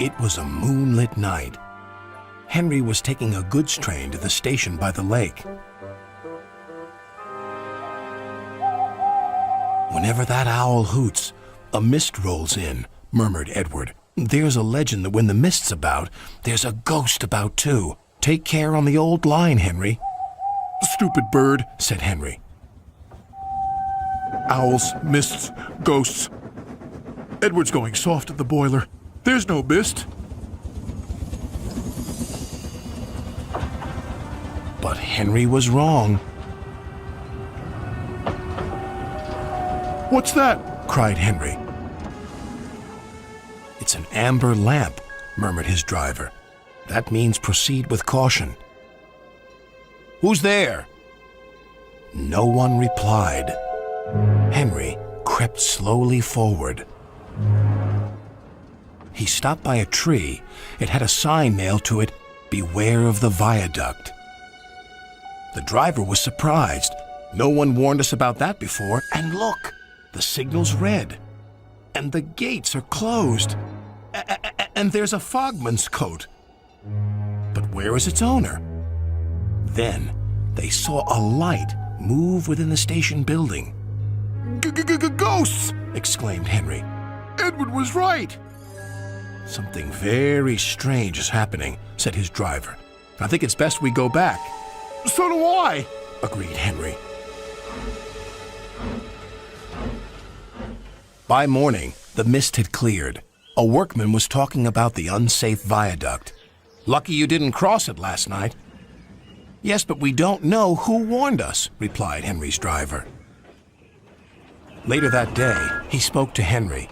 It was a moonlit night. Henry was taking a goods train to the station by the lake. "Whenever that owl hoots, a mist rolls in," murmured Edward. "There's a legend that when the mist's about, there's a ghost about too. Take care on the old line, Henry." "Stupid bird," said Henry. "Owls, mists, ghosts. Edward's going soft at the boiler. There's no mist." But Henry was wrong. "What's that?" cried Henry. "It's an amber lamp," murmured his driver. "That means proceed with caution." "Who's there?" No one replied. Henry crept slowly forward. He stopped by a tree. It had a sign nailed to it, "Beware of the viaduct." The driver was surprised. No one warned us about that before. And look, the signal's red. And the gates are closed. And there's a fogman's coat. But where is its owner? Then they saw a light move within the station building. "Ghosts!" exclaimed Henry. "Edward was right." "Something very strange is happening," said his driver. "I think it's best we go back." "So do I," agreed Henry. By morning, the mist had cleared. A workman was talking about the unsafe viaduct. "Lucky you didn't cross it last night." "Yes, but we don't know who warned us," replied Henry's driver. Later that day, he spoke to Henry.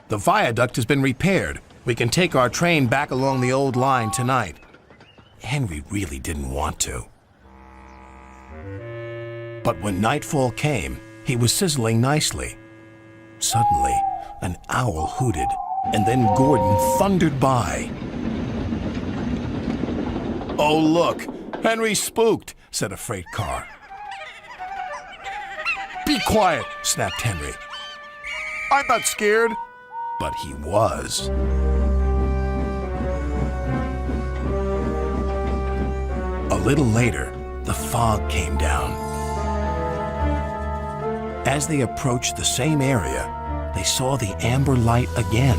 "The viaduct has been repaired. We can take our train back along the old line tonight." Henry really didn't want to. But when nightfall came, he was sizzling nicely. Suddenly, an owl hooted, and then Gordon thundered by. "Oh, look, Henry's spooked," said a freight car. "Be quiet," snapped Henry. "I'm not scared." But he was. A little later, the fog came down. As they approached the same area, they saw the amber light again.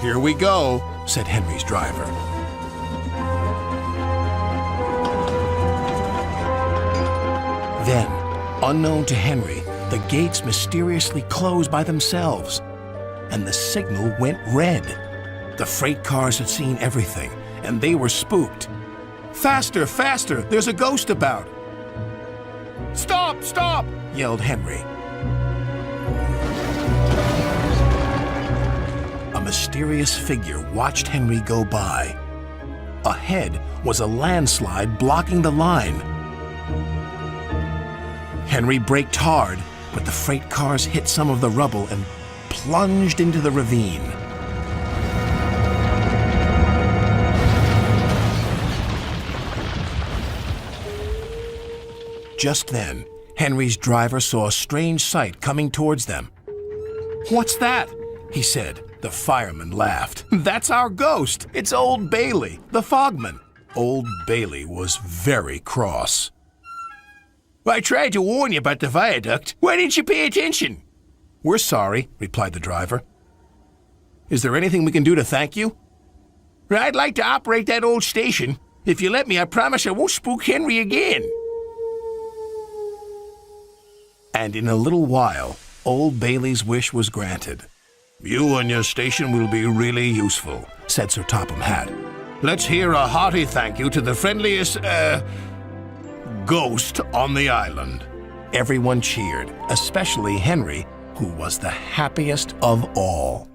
"Here we go," said Henry's driver. Then, unknown to Henry, the gates mysteriously closed by themselves, and the signal went red. The freight cars had seen everything, and they were spooked. "Faster, faster! There's a ghost about!" "Stop, stop!" yelled Henry. A mysterious figure watched Henry go by. Ahead was a landslide blocking the line. Henry braked hard, but the freight cars hit some of the rubble and plunged into the ravine. Just then, Henry's driver saw a strange sight coming towards them. "What's that?" he said. The fireman laughed. "That's our ghost. It's Old Bailey, the fogman." Old Bailey was very cross. "I tried to warn you about the viaduct. Why didn't you pay attention?" "We're sorry," replied the driver. "Is there anything we can do to thank you?" "I'd like to operate that old station. If you let me, I promise I won't spook Henry again." And in a little while, Old Bailey's wish was granted. "You and your station will be really useful," said Sir Topham Hatt. "Let's hear a hearty thank you to the friendliest, ghost on the island." Everyone cheered, especially Henry, who was the happiest of all.